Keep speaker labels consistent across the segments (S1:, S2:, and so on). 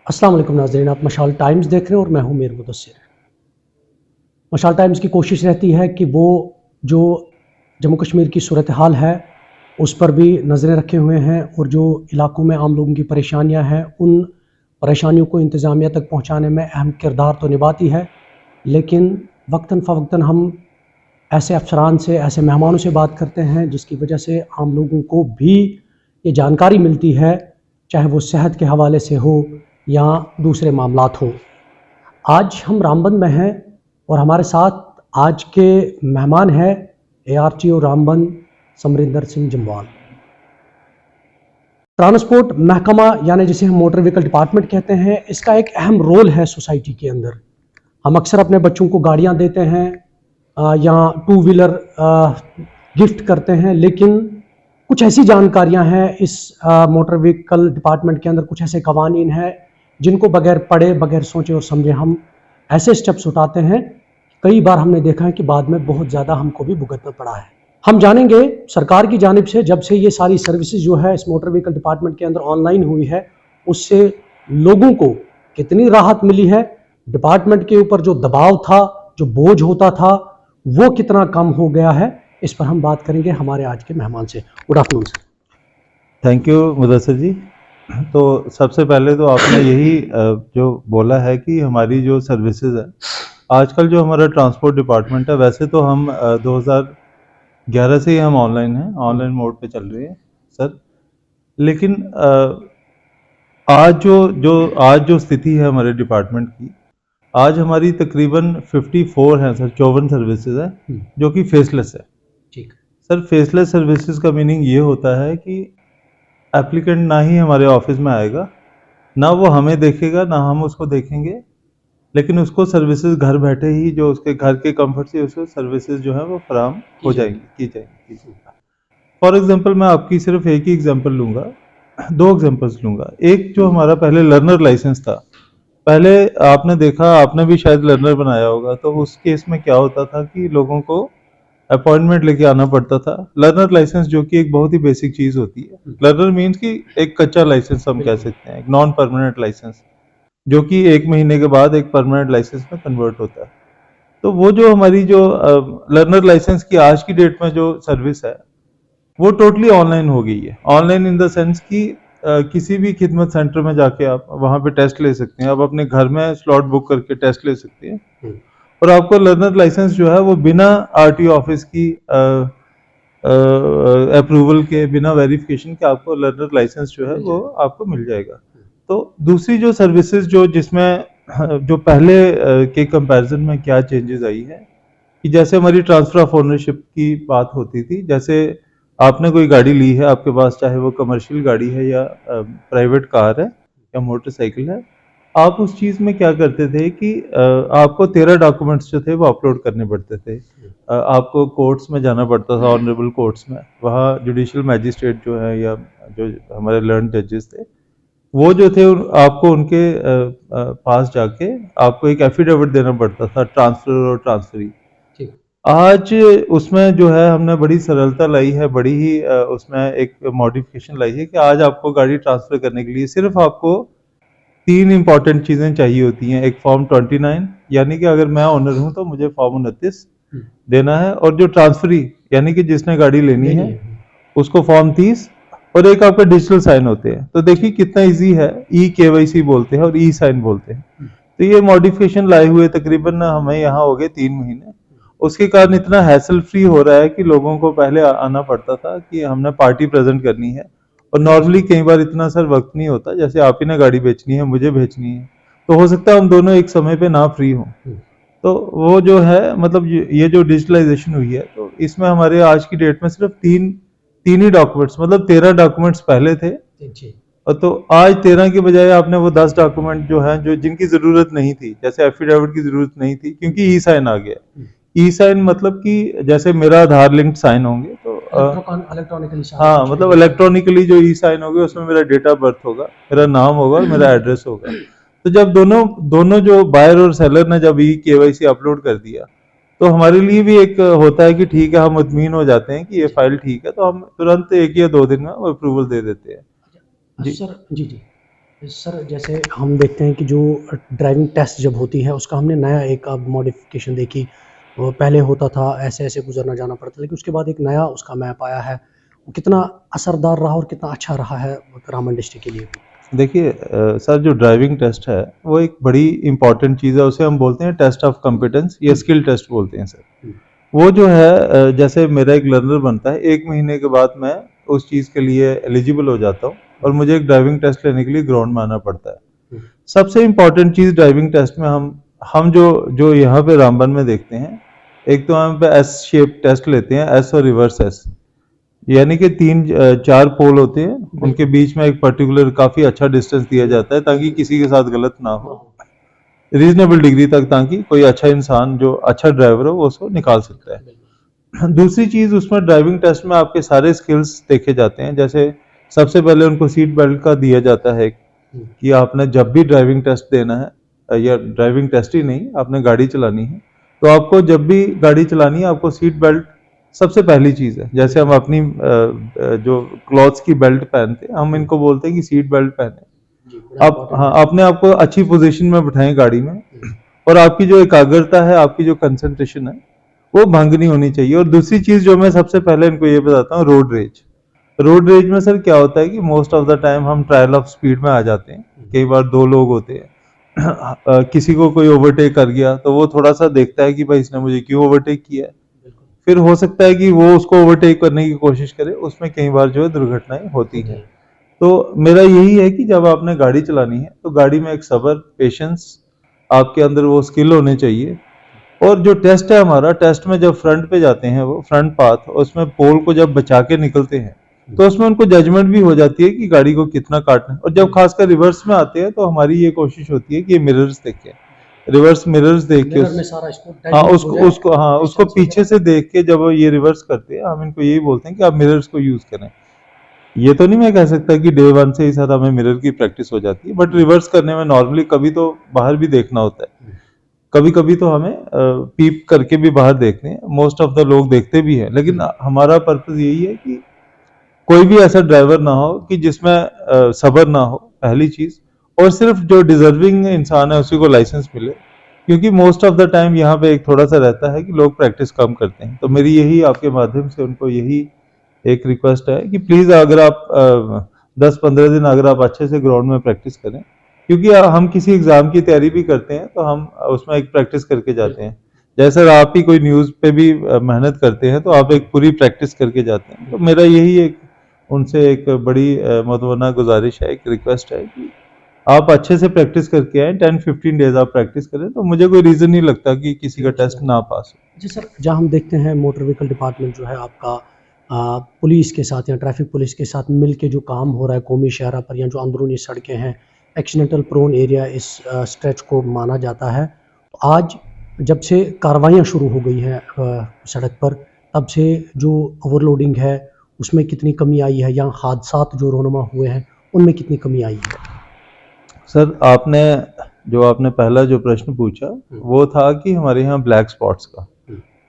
S1: अस्सलाम वालेकुम नाज़रीन, आप मशाल टाइम्स देख रहे हैं और मैं हूं मीर मुदस्सिर। मशाल टाइम्स की कोशिश रहती है कि वो जो जम्मू कश्मीर की सूरत हाल है उस पर भी नज़रें रखे हुए हैं और जो इलाकों में आम लोगों की परेशानियां हैं उन परेशानियों को इंतज़ामिया तक पहुंचाने में अहम किरदार तो निभाती है, लेकिन वक्तन फ़वक्तन हम ऐसे अफसरान से, ऐसे मेहमानों से बात करते हैं जिसकी वजह से आम लोगों को भी ये जानकारी मिलती है, चाहे वो सेहत के हवाले से हो या दूसरे मामलात हो। आज हम रामबन में हैं और हमारे साथ आज के मेहमान हैं ARTO रामबन समरिंदर सिंह जम्वाल। ट्रांसपोर्ट महकमा यानी जिसे हम मोटर व्हीकल डिपार्टमेंट कहते हैं, इसका एक अहम रोल है सोसाइटी के अंदर। हम अक्सर अपने बच्चों को गाड़ियां देते हैं या टू व्हीलर गिफ्ट करते हैं, लेकिन कुछ ऐसी जानकारियां हैं इस मोटर व्हीकल डिपार्टमेंट के अंदर, कुछ ऐसे कवानीन हैं जिनको बगैर पढ़े, बगैर सोचे और समझे हम ऐसे स्टेप्स उठाते हैं, कई बार हमने देखा है कि बाद में बहुत ज़्यादा हमको भी भुगतना पड़ा है। हम जानेंगे सरकार की जानिब से जब से ये सारी सर्विसेज जो है इस मोटर व्हीकल डिपार्टमेंट के अंदर ऑनलाइन हुई है, उससे लोगों को कितनी राहत मिली है, डिपार्टमेंट के ऊपर जो दबाव था, जो बोझ होता था, वो कितना कम हो गया है। इस पर हम बात करेंगे हमारे आज के मेहमान से। Good afternoon sir.
S2: Thank you Mudassir ji. तो सबसे पहले तो आपने यही जो बोला है कि हमारी जो सर्विसेज है, आजकल जो हमारा ट्रांसपोर्ट डिपार्टमेंट है, वैसे तो हम 2011 से ही हम ऑनलाइन हैं, ऑनलाइन मोड पे चल रहे हैं सर। लेकिन आज जो स्थिति है हमारे डिपार्टमेंट की, आज हमारी तकरीबन 54 हैं सर, 54 सर्विसेज है जो कि फेसलेस है।
S1: ठीक
S2: सर, फेसलेस सर्विसेज का मीनिंग ये होता है कि एप्लीकेंट ना ही हमारे ऑफिस में आएगा, ना वो हमें देखेगा, ना हम उसको देखेंगे, लेकिन उसको सर्विसेज घर बैठे ही, जो उसके घर के कंफर्ट से उसको सर्विसेज जो है वो फराहम हो जाएंगी, की जाएंगी। फॉर एग्जांपल मैं आपकी सिर्फ एक ही एग्जांपल लूँगा, दो एग्जांपल्स लूँगा। एक जो हमारा पहले लर्नर लाइसेंस था, पहले आपने देखा, आपने भी शायद लर्नर बनाया होगा, तो उस केस में क्या होता था कि लोगों को अपॉइंटमेंट लेके आना पड़ता था। लर्नर लाइसेंस जो कि एक बहुत ही बेसिक चीज होती है, लर्नर मीन्स कि एक कच्चा लाइसेंस हम कह सकते हैं, एक नॉन परमानेंट लाइसेंस, जो कि 1 महीने के बाद एक परमानेंट लाइसेंस में कन्वर्ट होता है। तो वो जो हमारी जो लर्नर लाइसेंस की आज की डेट में जो सर्विस है, वो टोटली ऑनलाइन हो गई है। ऑनलाइन इन द सेंस कि किसी भी खिदमत सेंटर में जाके आप वहाँ पे टेस्ट ले सकते हैं, आप अपने घर में स्लॉट बुक करके टेस्ट ले सकते हैं, और आपको लर्नर लाइसेंस जो है वो बिना RTO ऑफिस की अप्रूवल के, बिना वेरिफिकेशन के आपको लर्नर लाइसेंस जो है वो आपको मिल जाएगा। तो दूसरी जो सर्विसेज जो जिसमें जो पहले के कंपैरिजन में क्या चेंजेस आई है कि जैसे हमारी ट्रांसफर ऑफ ओनरशिप की बात होती थी, जैसे आपने कोई गाड़ी ली है आपके पास, चाहे वो कमर्शियल गाड़ी है या प्राइवेट कार है या मोटरसाइकिल है, आप उस चीज़ में क्या करते थे कि आपको 13 डॉक्यूमेंट्स जो थे वो अपलोड करने पड़ते थे। आपको कोर्ट्स में जाना पड़ता था, ऑनरेबल कोर्ट्स में, वहाँ जुडिशियल मैजिस्ट्रेट जो है या जो हमारे लर्न जजेस थे, वो जो थे आपको उनके पास जाके आपको एक एफिडेविट देना पड़ता था, ट्रांसफर और ट्रांसफरी। आज उसमें जो है हमने बड़ी सरलता लाई है, बड़ी ही उसमें एक मॉडिफिकेशन लाई है कि आज आपको गाड़ी ट्रांसफर करने के लिए सिर्फ आपको 3 इंपॉर्टेंट चीजें चाहिए होती हैं। एक फॉर्म 29, यानी कि अगर मैं ओनर हूं तो मुझे फॉर्म 29 देना है, और जो ट्रांसफरी यानी कि जिसने गाड़ी लेनी है उसको फॉर्म 30, और एक आपका डिजिटल साइन होते हैं। तो देखिए कितना इजी है, KYC बोलते हैं और साइन बोलते हैं। तो ये मॉडिफिकेशन लाए हुए तकरीबन हमें यहाँ हो गए 3 महीने। उसके कारण इतना हैसल फ्री हो रहा है कि लोगों को पहले आना पड़ता था कि हमने पार्टी प्रेजेंट करनी है, और नॉर्मली कई बार इतना सर वक्त नहीं होता, जैसे आप ही ने गाड़ी बेचनी है, मुझे बेचनी है, तो हो सकता है हम दोनों एक समय पे ना फ्री हों। तो वो जो है, मतलब ये जो डिजिटलाइजेशन हुई है, तो इसमें हमारे आज की डेट में सिर्फ तीन ही डॉक्यूमेंट्स, मतलब 13 डॉक्यूमेंट्स पहले थे, और तो आज 13 के बजाय आपने वो 10 डॉक्यूमेंट जो है, जो जिनकी जरूरत नहीं थी, जैसे एफिडेविट की जरूरत नहीं थी क्योंकि साइन आ गया। साइन मतलब कि जैसे मेरा आधार लिंक्ड साइन होंगे, तो
S1: इलेक्ट्रॉनिकली,
S2: हाँ, मतलब इलेक्ट्रॉनिकली जो साइन होंगे उसमें मेरा डेट ऑफ बर्थ होगा, मेरा नाम होगा और मेरा एड्रेस होगा। तो जब दोनों जो बायर और सेलर ने जब KYC अपलोड कर दिया, तो हमारे लिए भी एक होता है कि ठीक है, हम मुतमीन हो जाते हैं कि ये फाइल ठीक है, तो हम तुरंत 1 या 2 दिन में अप्रूवल दे देते हैं।
S1: जी सर। जी। सर जैसे हम देखते हैं कि जो ड्राइविंग टेस्ट जब होती है उसका हमने नया एक अब मॉडिफिकेशन देखी। वो पहले होता था ऐसे ऐसे गुजरना जाना पड़ता, लेकिन उसके बाद एक नया उसका मैप आया है। वो कितना असरदार रहा और कितना अच्छा रहा है रामबन डिस्ट्रिक्ट के लिए भी।
S2: देखिए सर, जो ड्राइविंग टेस्ट है वो एक बड़ी इंपॉर्टेंट चीज़ है। उसे हम बोलते हैं टेस्ट ऑफ कॉम्पिटेंस या स्किल टेस्ट बोलते हैं सर। वो जो है जैसे मेरा एक लर्नर बनता है, 1 महीने के बाद मैं उस चीज़ के लिए एलिजिबल हो जाता हूँ और मुझे एक ड्राइविंग टेस्ट लेने के लिए ग्राउंड में आना पड़ता है। सबसे इम्पॉर्टेंट चीज़ ड्राइविंग टेस्ट में हम जो जो यहाँ पे रामबन में देखते हैं, एक तो हम पे एस शेप टेस्ट लेते हैं, एस और रिवर्स एस, यानी कि 4 पोल होते हैं, उनके बीच में एक पर्टिकुलर काफ़ी अच्छा डिस्टेंस दिया जाता है ताकि किसी के साथ गलत ना हो, रीजनेबल डिग्री तक, ताकि कोई अच्छा इंसान जो अच्छा ड्राइवर हो वो उसको निकाल सकता है। दूसरी चीज़, उसमें ड्राइविंग टेस्ट में आपके सारे स्किल्स देखे जाते हैं। जैसे सबसे पहले उनको सीट बेल्ट का दिया जाता है कि आपने जब भी ड्राइविंग टेस्ट देना है, या ड्राइविंग टेस्ट ही नहीं, आपने गाड़ी चलानी है, तो आपको जब भी गाड़ी चलानी है आपको सीट बेल्ट सबसे पहली चीज़ है। जैसे हम अपनी जो क्लॉथ्स की बेल्ट पहनते हैं, हम इनको बोलते हैं कि सीट बेल्ट पहने। आप हाँ, अपने आप को अच्छी पोजीशन में बिठाएं गाड़ी में, और आपकी जो एकाग्रता है, आपकी जो कंसंट्रेशन है, वो भंग नहीं होनी चाहिए। और दूसरी चीज़ जो मैं सबसे पहले इनको ये बताता हूँ, रोड रेज। रोड रेज में सर क्या होता है कि मोस्ट ऑफ द टाइम हम ट्रायल ऑफ स्पीड में आ जाते हैं। कई बार 2 लोग होते हैं, किसी को कोई ओवरटेक कर गया तो वो थोड़ा सा देखता है कि भाई इसने मुझे क्यों ओवरटेक किया है। फिर हो सकता है कि वो उसको ओवरटेक करने की कोशिश करे, उसमें कई बार जो है दुर्घटनाएं होती हैं। तो मेरा यही है कि जब आपने गाड़ी चलानी है तो गाड़ी में एक सब्र, पेशेंस, आपके अंदर वो स्किल होने चाहिए। और जो टेस्ट है हमारा, टेस्ट में जब फ्रंट पे जाते हैं, वो फ्रंट पाथ, उसमें पोल को जब बचा के निकलते हैं तो उसमें उनको जजमेंट भी हो जाती है कि गाड़ी को कितना काटना है। और जब खासकर रिवर्स में आते हैं तो हमारी ये कोशिश होती है कि ये मिरर्स देखें, रिवर्स मिरर्स देख के
S1: मिरर में सारा इसको
S2: हाँ
S1: diagnose हो
S2: उसको
S1: जाए,
S2: उसको हाँ उसको
S1: distance हो
S2: पीछे से देख के जब ये रिवर्स करते हैं, हम इनको यही बोलते हैं कि आप मिरर्स को यूज करें। ये तो नहीं मैं कह सकता कि डे 1 से ही सर हमें मिरर की प्रैक्टिस हो जाती है, बट रिवर्स करने में नॉर्मली कभी तो बाहर भी देखना होता है, कभी कभी तो हमें पीप करके भी बाहर देखते हैं। मोस्ट ऑफ द लोग देखते भी हैं, लेकिन हमारा पर्पज यही है कि कोई भी ऐसा ड्राइवर ना हो कि जिसमें सब्र ना हो, पहली चीज। और सिर्फ जो डिजर्विंग इंसान है उसी को लाइसेंस मिले, क्योंकि मोस्ट ऑफ द टाइम यहाँ पे एक थोड़ा सा रहता है कि लोग प्रैक्टिस कम करते हैं। तो मेरी यही आपके माध्यम से उनको यही एक रिक्वेस्ट है कि प्लीज अगर आप 10-15 दिन अगर आप अच्छे से ग्राउंड में प्रैक्टिस करें, क्योंकि हम किसी एग्जाम की तैयारी भी करते हैं तो हम उसमें एक प्रैक्टिस करके जाते हैं। जैसे आप ही कोई न्यूज़ पे भी मेहनत करते हैं तो आप एक पूरी प्रैक्टिस करके जाते हैं। तो मेरा यही एक उनसे एक बड़ी मुतवन्ना गुजारिश है, एक रिक्वेस्ट है कि आप अच्छे से प्रैक्टिस करके आए। 10-15 डेज आप प्रैक्टिस करें तो मुझे कोई रीज़न नहीं लगता कि किसी का टेस्ट ना पास हो।
S1: जी सर, जहाँ हम देखते हैं मोटर व्हीकल डिपार्टमेंट जो है आपका पुलिस के साथ या ट्रैफिक पुलिस के साथ मिल के जो काम हो रहा है कौमी शहरा पर, या जो अंदरूनी सड़कें हैं, एक्सीडेंटल प्रोन एरिया इस स्ट्रेच को माना जाता है। तो आज जब से कार्रवाइयाँ शुरू हो गई हैं सड़क पर, तब से जो ओवरलोडिंग है उसमें कितनी कमी आई है, या हादसात जो रोनमा हुए हैं उनमें कितनी कमी आई है?
S2: सर आपने पहला जो प्रश्न पूछा वो था कि हमारे यहाँ ब्लैक स्पॉट्स का।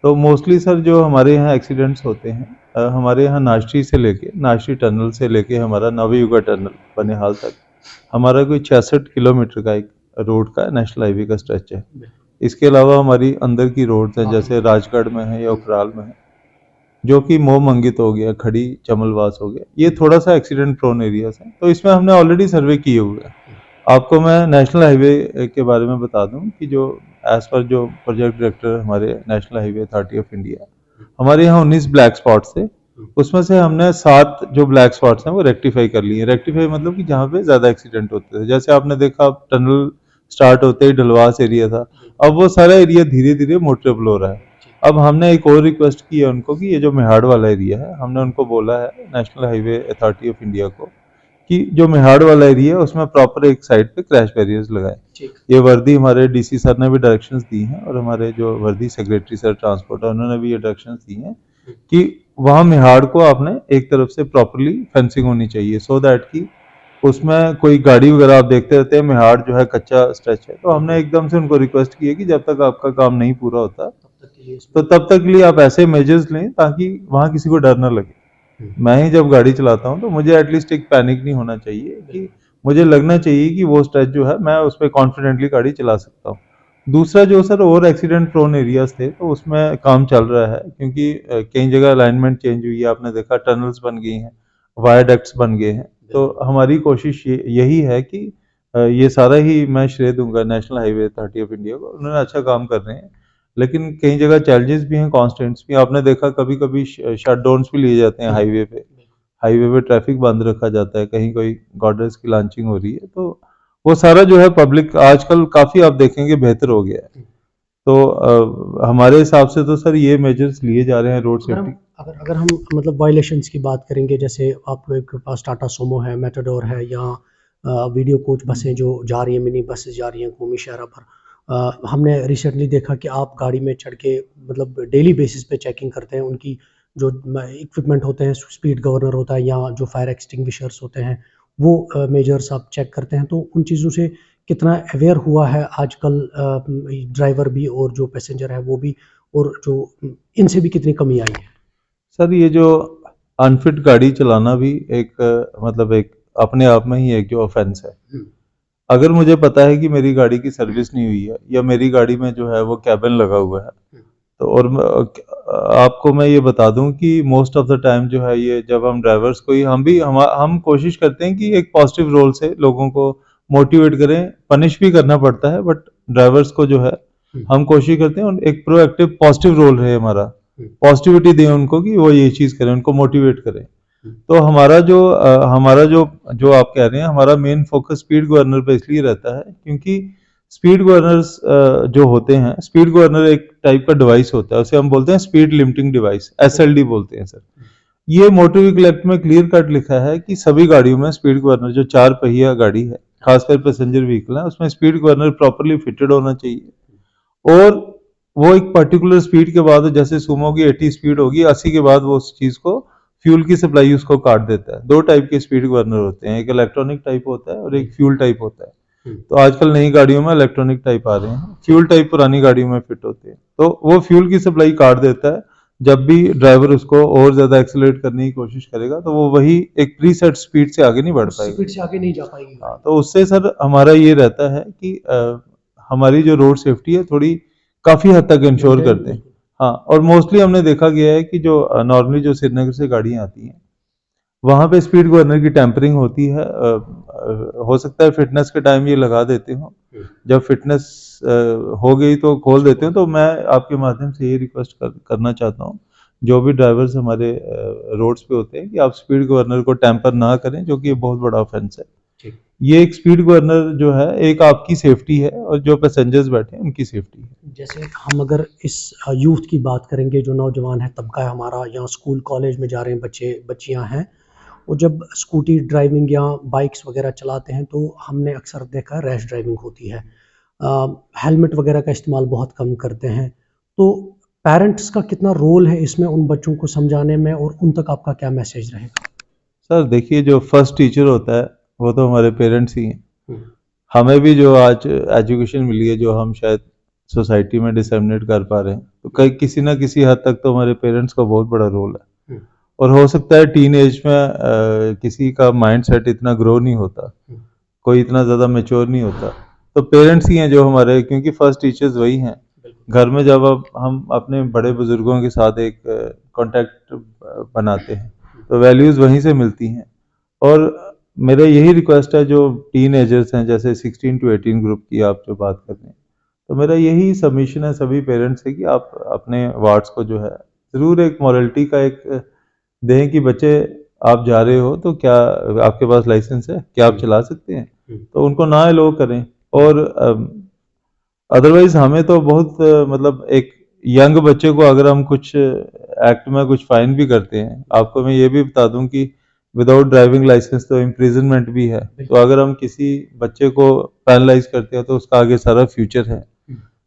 S2: तो मोस्टली सर जो हमारे यहाँ एक्सीडेंट्स होते हैं, हमारे यहाँ नाश्री टनल से लेके हमारा नवयुगा टनल बनिहाल तक हमारा कोई 66 किलोमीटर का एक रोड का नेशनल हाईवे का स्ट्रेच है। इसके अलावा हमारी अंदर की रोड्स हैं, जैसे राजगढ़ में है या उखराल में है, जो कि मोम अंगित हो गया, खड़ी चमलवास हो गया, ये थोड़ा सा एक्सीडेंट प्रोन एरियाज है। तो इसमें हमने ऑलरेडी सर्वे किए हुए हैं। आपको मैं नेशनल हाईवे के बारे में बता दूं कि जो एज पर जो प्रोजेक्ट डायरेक्टर हमारे national highway authority of India, हमारे यहाँ 19 ब्लैक स्पॉट्स थे, उसमें से हमने 7 जो ब्लैक स्पॉट्स हैं वो रेक्टिफाई कर लिए। रेक्टिफाई मतलब कि जहाँ पे ज़्यादा एक्सीडेंट होते थे। जैसे आपने देखा टनल स्टार्ट होते ही डलवास एरिया था, अब वो सारा एरिया धीरे धीरे मोटरेबल हो रहा है। अब हमने एक और रिक्वेस्ट की है उनको कि ये जो मेहाड़ वाला एरिया है, हमने उनको बोला है national highway authority of India को कि जो मेहाड़ वाला एरिया है उसमें प्रॉपर एक साइड पे क्रैश बैरियर्स लगाए। ये वर्दी हमारे डीसी सर ने भी डायरेक्शंस दी हैं, और हमारे जो वर्दी सेक्रेटरी सर ट्रांसपोर्ट है उन्होंने भी ये डायरेक्शंस दी हैं कि वहाँ मेहाड़ को आपने एक तरफ से प्रॉपरली फेंसिंग होनी चाहिए, सो दैट कि उसमें कोई गाड़ी वगैरह आप देखते रहते हैं, मेहाड़ जो है कच्चा स्ट्रेच है। तो हमने एकदम से उनको रिक्वेस्ट की है कि जब तक आपका काम नहीं पूरा होता तो तब तक के लिए आप ऐसे मेजर्स लें ताकि वहाँ किसी को डर ना लगे। मैं ही जब गाड़ी चलाता हूँ तो मुझे एटलीस्ट एक पैनिक नहीं होना चाहिए कि मुझे लगना चाहिए कि वो स्ट्रेच जो है मैं उस पर कॉन्फिडेंटली गाड़ी चला सकता हूँ। दूसरा जो सर और एक्सीडेंट प्रोन एरियाज थे तो उसमें काम चल रहा है, क्योंकि कई जगह अलाइनमेंट चेंज हुई है, आपने देखा टनल्स बन गई हैं, वायरडक्ट्स बन गए हैं। तो हमारी कोशिश यही है कि ये सारा ही मैं श्रेय दूंगा national highway authority of India को, उन्होंने अच्छा काम कर रहे हैं। लेकिन कई जगह चैलेंजेस भी हैं, कॉन्स्टेंट्स भी। आपने देखा कभी कभी शटडाउन्स भी लिए जाते हैं हाईवे पे, हाईवे पे ट्रैफिक बंद रखा जाता है, कहीं कोई गॉर्डर्स की लॉन्चिंग हो रही है, तो वो सारा जो है पब्लिक आजकल काफ़ी आप देखेंगे बेहतर हो गया है। तो हमारे हिसाब से तो सर ये मेजर्स लिए जा रहे हैं रोड सेफ्टी।
S1: अगर हम मतलब वायलेशंस की बात करेंगे, जैसे आप लोग के पास टाटा सोमो है, मेटाडोर है, या वीडियो कोच बसें जो जा रही हैं, मिनी बसेस जा रही हैं कौमी शहरा पर, हमने रिसेंटली देखा कि आप गाड़ी में चढ़ के मतलब डेली बेसिस पे चेकिंग करते हैं उनकी जो इक्विपमेंट होते हैं, स्पीड गवर्नर होता है या जो फायर एक्सटिंग्विशर्स होते हैं, वो मेजर्स आप चेक करते हैं। तो उन चीज़ों से कितना अवेयर हुआ है आजकल ड्राइवर भी और जो पैसेंजर है वो भी, और जो इनसे भी कितनी कमी आई है?
S2: सर ये जो अनफिट गाड़ी चलाना भी एक मतलब एक अपने आप में ही एक जो ऑफेंस है। अगर मुझे पता है कि मेरी गाड़ी की सर्विस नहीं हुई है या मेरी गाड़ी में जो है वो कैबिन लगा हुआ है, तो और आपको मैं ये बता दूं कि मोस्ट ऑफ द टाइम जो है ये जब हम ड्राइवर्स को ही हम कोशिश करते हैं कि एक पॉजिटिव रोल से लोगों को मोटिवेट करें। पनिश भी करना पड़ता है, बट ड्राइवर्स को जो है हम कोशिश करते हैं एक प्रोएक्टिव पॉजिटिव रोल रहे हमारा, पॉजिटिविटी दें उनको कि वो ये चीज़ करें, उनको मोटिवेट करें। तो हमारा जो आप कह रहे हैं, हमारा मेन फोकस स्पीड गवर्नर पे इसलिए रहता है क्योंकि स्पीड गवर्नर्स जो होते हैं, स्पीड गवर्नर एक टाइप का डिवाइस होता है, उसे हम बोलते हैं स्पीड लिमिटिंग डिवाइस, एसएलडी बोलते हैं सर। ये मोटर व्हीकल एक्ट में क्लियर कट लिखा है कि सभी गाड़ियों में स्पीड गवर्नर, जो 4 पहिया गाड़ी है खासकर पैसेंजर व्हीकल है, उसमें स्पीड गवर्नर प्रॉपरली फिटेड होना चाहिए। और वो एक पर्टिकुलर स्पीड के बाद, जैसे सुमो की 80 स्पीड होगी, 80 के बाद वो उस चीज को फ्यूल की सप्लाई उसको काट देता है। 2 टाइप के स्पीड गवर्नर होते हैं, एक इलेक्ट्रॉनिक टाइप होता है और एक फ्यूल टाइप होता है। तो आजकल नई गाड़ियों में इलेक्ट्रॉनिक टाइप आ रहे हैं, फ्यूल टाइप पुरानी गाड़ियों में फिट होते हैं। तो वो फ्यूल की सप्लाई काट देता है। जब भी ड्राइवर उसको और ज्यादा एक्सेलरेट करने की कोशिश करेगा तो वो वही एक प्रीसेट स्पीड से आगे नहीं बढ़ पाएगी,
S1: स्पीड से आगे नहीं जा पाएगी।
S2: हाँ, तो उससे सर हमारा ये रहता है कि हमारी जो रोड सेफ्टी है थोड़ी काफी हद तक इंश्योर करते हैं। हाँ, और मोस्टली हमने देखा गया है कि जो नॉर्मली जो श्रीनगर से गाड़ियाँ आती हैं वहाँ पे स्पीड गवर्नर की टेम्परिंग होती है। हो सकता है फिटनेस के टाइम ये लगा देते हो, जब फिटनेस हो गई तो खोल देते हो। तो मैं आपके माध्यम से ये रिक्वेस्ट करना चाहता हूँ जो भी ड्राइवर्स हमारे रोड्स पे होते हैं कि आप स्पीड गवर्नर को टेम्पर ना करें, जो कि ये बहुत बड़ा ऑफेंस है। ये एक स्पीड गवर्नर जो है एक आपकी सेफ्टी है और जो पैसेंजर्स बैठे हैं उनकी सेफ्टी है।
S1: जैसे हम अगर इस यूथ की बात करेंगे, जो नौजवान है तबका है हमारा, या स्कूल कॉलेज में जा रहे हैं बच्चे बच्चियां हैं, वो जब स्कूटी ड्राइविंग या बाइक्स वगैरह चलाते हैं तो हमने अक्सर देखा रैश ड्राइविंग होती है, हेलमेट वगैरह का इस्तेमाल बहुत कम करते हैं। तो पेरेंट्स का कितना रोल है इसमें उन बच्चों को समझाने में, और उन तक आपका क्या मैसेज रहेगा?
S2: सर देखिए, जो फर्स्ट टीचर होता है वो तो हमारे पेरेंट्स ही हैं। हमें भी जो आज एजुकेशन मिली है, जो हम शायद सोसाइटी में डिसेमिनेट कर पा रहे हैं, तो कई किसी ना किसी हद तक तो हमारे पेरेंट्स का बहुत बड़ा रोल है। और हो सकता है टीन एज में किसी का माइंड सेट इतना ग्रो नहीं होता, कोई इतना ज़्यादा मेच्योर नहीं होता, तो पेरेंट्स ही हैं जो हमारे, क्योंकि फर्स्ट टीचर्स वही हैं। घर में जब हम अपने बड़े बुजुर्गों के साथ एक कांटेक्ट बनाते हैं तो वैल्यूज़ वहीं से मिलती हैं। और मेरा यही रिक्वेस्ट है, जो टीन एजर्स हैं, जैसे 16 to 18 ग्रुप की आप जो बात कर रहे हैं, तो मेरा यही सबमिशन है सभी पेरेंट्स से कि आप अपने वार्ड्स को जो है ज़रूर एक मॉरलिटी का एक दें कि बच्चे आप जा रहे हो तो क्या आपके पास लाइसेंस है, क्या आप चला सकते हैं, तो उनको ना अलो करें। और अदरवाइज हमें तो बहुत मतलब एक यंग बच्चे को अगर हम कुछ एक्ट में कुछ फाइन भी करते हैं, आपको मैं ये भी बता दूं कि विदाउट ड्राइविंग लाइसेंस तो इम्प्रिजनमेंट भी है। तो अगर हम किसी बच्चे को पैनलाइज करते हैं तो उसका आगे सारा फ्यूचर है।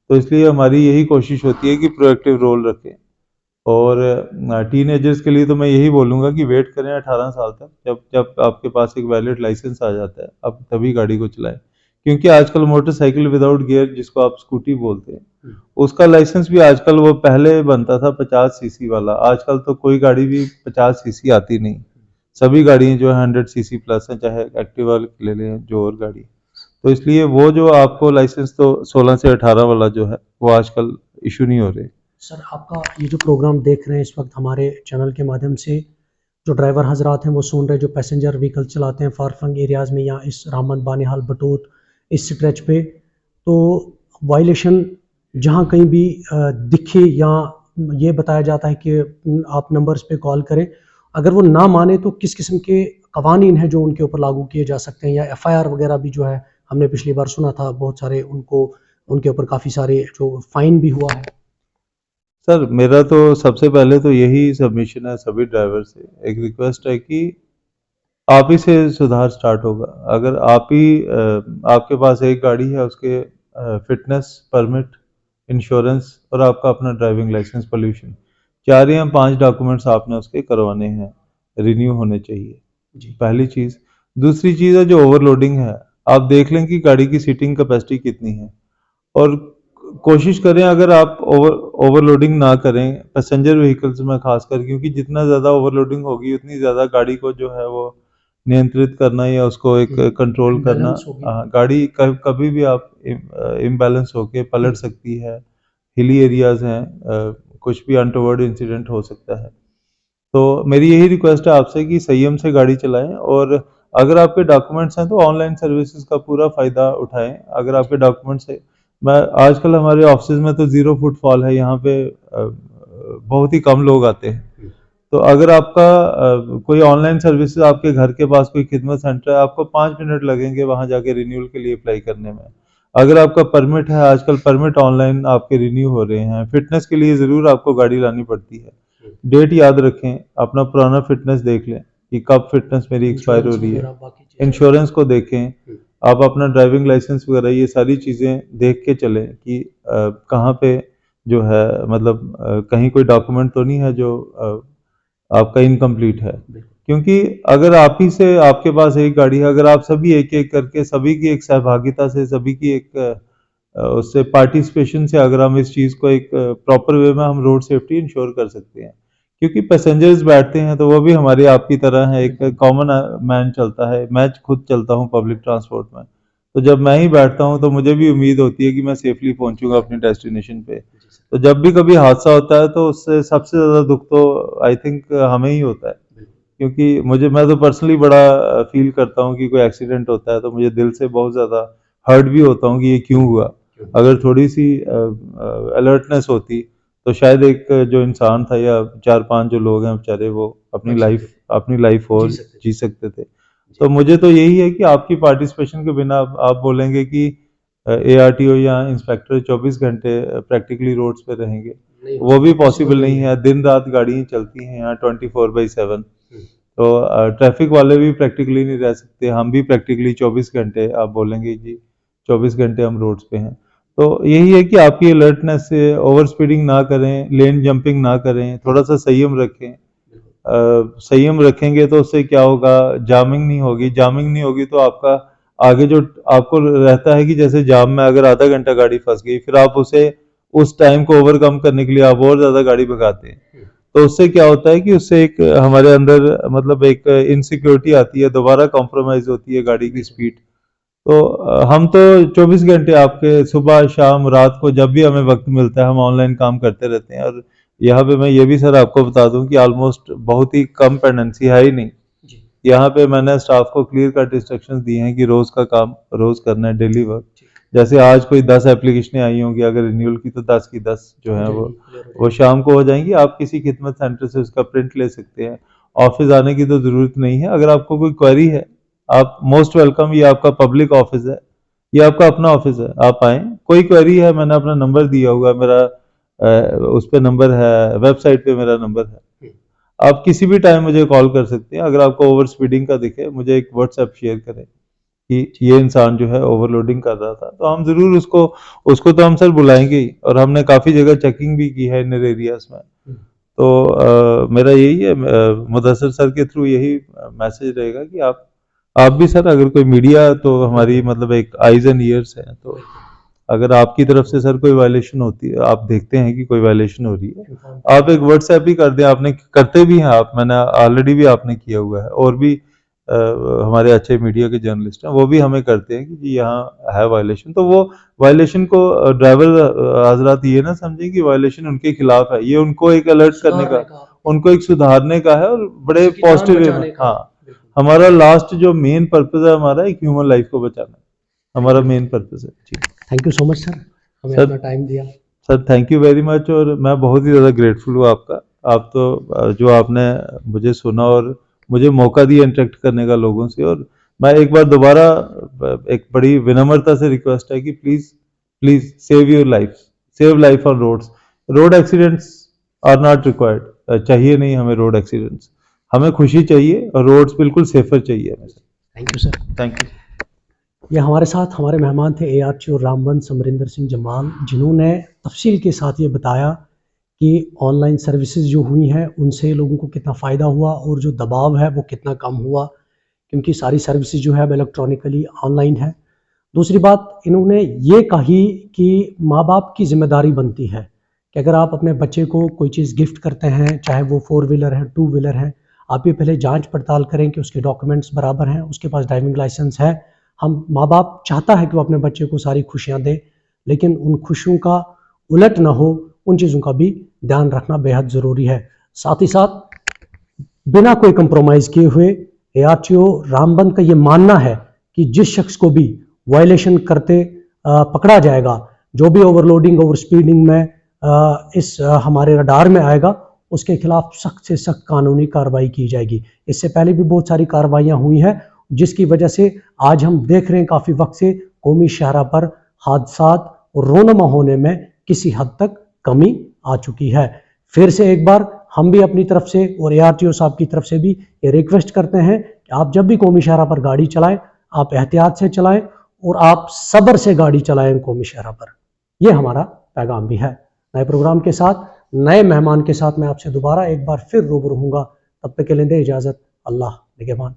S2: तो इसलिए हमारी यही कोशिश होती है कि प्रोएक्टिव रोल रखें। और टीन एजर्स के लिए तो मैं यही बोलूँगा कि वेट करें 18 साल तक, जब आपके पास एक वैलिड लाइसेंस आ जाता है अब तभी गाड़ी को चलाएं। क्योंकि आजकल मोटरसाइकिल विदाउट गियर, जिसको आप स्कूटी बोलते हैं, उसका लाइसेंस भी आजकल, वो पहले बनता था 50 सीसी वाला, आजकल तो कोई गाड़ी भी 50 सीसी आती नहीं। सभी गाड़ियाँ जो है 100 सीसी प्लस हैं, चाहे एक्टिवा ले लें जो और गाड़ी। तो इसलिए वो जो आपको लाइसेंस तो 16 से 18 वाला जो है वो आजकल इशू नहीं हो रहे।
S1: सर आपका ये जो प्रोग्राम देख रहे हैं इस वक्त हमारे चैनल के माध्यम से, जो ड्राइवर हजरात हैं वो सुन रहे हैं, जो पैसेंजर व्हीकल चलाते हैं फार फ्लंग एरियाज़ में या इस रामबन, बानिहाल, बटोत इस स्ट्रेच पे, तो वायलेशन जहाँ कहीं भी दिखे या ये बताया जाता है कि आप नंबर्स पे कॉल करें, अगर वो ना माने तो किस किस्म के कवानीन हैं जो उनके ऊपर लागू किए जा सकते हैं, या एफआईआर वगैरह भी जो है हमने पिछली बार सुना था बहुत सारे उनको, उनके ऊपर काफ़ी सारे जो फाइन भी हुआ है।
S2: सर मेरा तो सबसे पहले तो यही सबमिशन है सभी ड्राइवर से, एक रिक्वेस्ट है कि आप ही से सुधार स्टार्ट होगा। अगर आप ही आपके पास एक गाड़ी है, उसके फिटनेस, परमिट, इंश्योरेंस और आपका अपना ड्राइविंग लाइसेंस, पोल्यूशन, 4 या 5 डॉक्यूमेंट्स आपने उसके करवाने हैं, रिन्यू होने चाहिए
S1: जी।
S2: पहली चीज़। दूसरी चीज़ है जो ओवरलोडिंग है, आप देख लें कि गाड़ी की सीटिंग कैपेसिटी कितनी है और कोशिश करें अगर आप ओवरलोडिंग ना करें पैसेंजर व्हीकल्स में खासकर, क्योंकि जितना ज़्यादा ओवरलोडिंग होगी उतनी ज़्यादा गाड़ी को जो है वो नियंत्रित करना या उसको एक कंट्रोल करना।
S1: Imbalance होगी।
S2: गाड़ी कभी भी आप इम्बैलेंस होके पलट सकती है, हिली एरियाज हैं, कुछ भी अनटोवर्ड इंसिडेंट हो सकता है। तो मेरी यही रिक्वेस्ट है आपसे कि संयम से गाड़ी चलाएं, और अगर आपके डॉक्यूमेंट्स हैं तो ऑनलाइन सर्विसेज का पूरा फ़ायदा उठाएं। अगर आपके डॉक्यूमेंट्स है, मैं आजकल हमारे ऑफिस में तो 0 फुटफॉल है, यहाँ पे बहुत ही कम लोग आते हैं। तो अगर आपका कोई ऑनलाइन सर्विसेज आपके घर के पास कोई खिदमत सेंटर है, आपको 5 मिनट लगेंगे वहाँ जाके रिन्यूअल के लिए अप्लाई करने में। अगर आपका परमिट है, आजकल परमिट ऑनलाइन आपके रिन्यू हो रहे हैं। फिटनेस के लिए ज़रूर आपको गाड़ी लानी पड़ती है, डेट याद रखें, अपना पुराना फिटनेस देख लें कि कब फिटनेस मेरी एक्सपायर हो रही है, इंश्योरेंस को देखें, आप अपना ड्राइविंग लाइसेंस वगैरह ये सारी चीज़ें देख के चलें कि कहाँ पे जो है मतलब कहीं कोई डॉक्यूमेंट तो नहीं है जो आपका इनकम्प्लीट है। क्योंकि अगर आप ही से आपके पास एक गाड़ी है, अगर आप सभी एक एक करके सभी की एक सहभागिता से, सभी की एक उससे पार्टिसिपेशन से अगर हम इस चीज़ को एक प्रॉपर वे में हम रोड सेफ्टी इंश्योर कर सकते हैं। क्योंकि पैसेंजर्स बैठते हैं तो वो भी हमारे आपकी तरह है, एक कॉमन मैन चलता है। मैं खुद चलता हूँ पब्लिक ट्रांसपोर्ट में, तो जब मैं ही बैठता हूँ तो मुझे भी उम्मीद होती है कि मैं सेफली पहुंचूंगा अपनी डेस्टिनेशन पे। तो जब भी कभी हादसा होता है तो उससे सबसे ज़्यादा दुख तो आई थिंक हमें ही होता है। क्योंकि मैं तो पर्सनली बड़ा फील करता हूँ कि कोई एक्सीडेंट होता है तो मुझे दिल से बहुत ज़्यादा हर्ट भी होता हूँ कि ये क्यों हुआ। अगर थोड़ी सी अलर्टनेस होती तो शायद एक जो इंसान था या 4-5 जो लोग हैं बेचारे वो अपनी लाइफ और जी सकते थे। तो मुझे तो यही है कि आपकी पार्टिसिपेशन के बिना आप बोलेंगे कि ARTO या इंस्पेक्टर 24 घंटे प्रैक्टिकली रोड्स पे रहेंगे, वो भी पॉसिबल नहीं है। दिन रात गाड़ियाँ चलती हैं यहाँ 24/7। तो ट्रैफिक वाले भी प्रैक्टिकली नहीं रह सकते, हम भी प्रैक्टिकली 24 घंटे आप बोलेंगे जी 24 घंटे हम रोड्स पे हैं। तो यही है कि आपकी अलर्टनेस से ओवर स्पीडिंग ना करें, लेन जंपिंग ना करें, थोड़ा सा संयम रखें। संयम रखेंगे तो उससे क्या होगा, जामिंग नहीं होगी। जामिंग नहीं होगी तो आपका आगे जो आपको रहता है कि जैसे जाम में अगर आधा घंटा गाड़ी फंस गई, फिर आप उसे उस टाइम को ओवरकम करने के लिए आप और ज़्यादा गाड़ी भगाते हैं। तो उससे क्या होता है कि उससे एक हमारे अंदर मतलब एक इनसिक्योरिटी आती है, दोबारा कॉम्प्रोमाइज़ होती है गाड़ी की स्पीड। तो हम तो 24 घंटे आपके सुबह शाम रात को जब भी हमें वक्त मिलता है हम ऑनलाइन काम करते रहते हैं। और यहाँ पे मैं ये भी सर आपको बता दूं कि ऑलमोस्ट बहुत ही कम पेंडेंसी है ही नहीं। यहाँ पे मैंने स्टाफ को क्लियर कट इंस्ट्रक्शंस दिए हैं कि रोज का काम रोज करना है, डेली वर्क। जैसे आज कोई 10 एप्लीकेशनें आई होंगी अगर रिन्यूअल की, तो 10 की 10 जो है वो शाम को हो जाएंगी। आप किसी खिदमत सेंटर से उसका प्रिंट ले सकते हैं, ऑफिस आने की तो जरूरत नहीं है। अगर आपको कोई क्वेरी है आप मोस्ट वेलकम, ये आपका पब्लिक ऑफिस है, ये आपका अपना ऑफिस है, आप आए। कोई क्वेरी है, मैंने अपना नंबर दिया हुआ, मेरा उस पर नंबर है, वेबसाइट पे मेरा नंबर है, आप किसी भी टाइम मुझे कॉल कर सकते हैं। अगर आपको ओवर स्पीडिंग का दिखे मुझे एक व्हाट्सएप शेयर करें कि ये इंसान जो है ओवरलोडिंग कर रहा था, तो हम जरूर उसको तो हम सर बुलाएंगे ही। और हमने काफ़ी जगह चेकिंग भी की है इन एरियाज में। तो मेरा यही है, मुदस्सिर सर के थ्रू यही मैसेज रहेगा कि आप भी सर, अगर कोई मीडिया तो हमारी मतलब एक आइज एंड ईयर्स है, तो अगर आपकी तरफ से सर कोई वायलेशन होती है, आप देखते हैं कि कोई वायलेशन हो रही है, आप एक व्हाट्सएप ही कर दें, आपने करते भी हैं आप, मैंने ऑलरेडी भी आपने किया हुआ है, और भी हमारे अच्छे मीडिया के जर्नलिस्ट हैं वो भी हमें करते हैं कि जी यहाँ है वायलेशन, तो वो वायलेशन को ड्राइवर हजरात ये ना समझें कि वायलेशन उनके खिलाफ है, ये उनको एक अलर्ट करने का, उनको एक सुधारने का है, और बड़े पॉजिटिव वे में। हाँ, हमारा लास्ट जो मेन पर्पज है हमारा एक ह्यूमन लाइफ को बचाना, हमारा मेन पर्पज है। जी,
S1: thank you so much sir, हमें
S2: सर,
S1: अपना टाइम दिया।
S2: Sir thank you very much, और मैं बहुत ही ज़्यादा ग्रेटफुल हूँ आपका। आप तो जो आपने मुझे सुना और मुझे मौका दिया इंटरेक्ट करने का लोगों से, और मैं एक बार दोबारा एक बड़ी विनम्रता से रिक्वेस्ट है कि please please save your life, save life on roads. Road accidents are not required, चाहिए नहीं हमें रोड एक्सीडेंट्स, हमें खुशी चाहिए और रोड्स बिल्कुल सेफर चाहिए हमें।
S1: Thank you sir.
S2: Thank you.
S1: ये हमारे साथ हमारे मेहमान थे ARTO रामबन समरिंदर सिंह जमाल, जिन्होंने तफसील के साथ ये बताया कि ऑनलाइन सर्विसेज जो हुई हैं उनसे लोगों को कितना फ़ायदा हुआ और जो दबाव है वो कितना कम हुआ, क्योंकि सारी सर्विसेज जो है अब इलेक्ट्रॉनिकली ऑनलाइन है। दूसरी बात इन्होंने ये कही कि माँ बाप की जिम्मेदारी बनती है कि अगर आप अपने बच्चे को कोई चीज़ गिफ्ट करते हैं, चाहे वो 4 व्हीलर है 2 व्हीलर है, आप ये पहले जांच पड़ताल करें कि उसके डॉक्यूमेंट्स बराबर हैं, उसके पास ड्राइविंग लाइसेंस है। हम माँ बाप चाहता है कि वो अपने बच्चे को सारी खुशियाँ दे, लेकिन उन खुशियों का उलट ना हो, उन चीज़ों का भी ध्यान रखना बेहद ज़रूरी है। साथ ही साथ बिना कोई कंप्रोमाइज़ किए हुए ARTO रामबन का ये मानना है कि जिस शख्स को भी वायलेशन करते पकड़ा जाएगा, जो भी ओवरलोडिंग ओवर स्पीडिंग में इस हमारे रडार में आएगा, उसके खिलाफ सख्त से सख्त कानूनी कार्रवाई की जाएगी। इससे पहले भी बहुत सारी कार्रवाइयाँ हुई हैं, जिसकी वजह से आज हम देख रहे हैं काफ़ी वक्त से कौमी शहरा पर हादसात और रोनमा होने में किसी हद तक कमी आ चुकी है। फिर से एक बार हम भी अपनी तरफ से और ARTO साहब की तरफ से भी ये रिक्वेस्ट करते हैं कि आप जब भी कौमी शहरा पर गाड़ी चलाएं, आप एहतियात से चलाएं और आप सब्र से गाड़ी चलाएं कौमी शहरा पर। ये हमारा पैगाम भी है। नए प्रोग्राम के साथ, नए मेहमान के साथ मैं आपसे दोबारा एक बार फिर रूबरू होऊंगा। तब तक के लिए दे इजाज़त। अल्लाह निगहबान।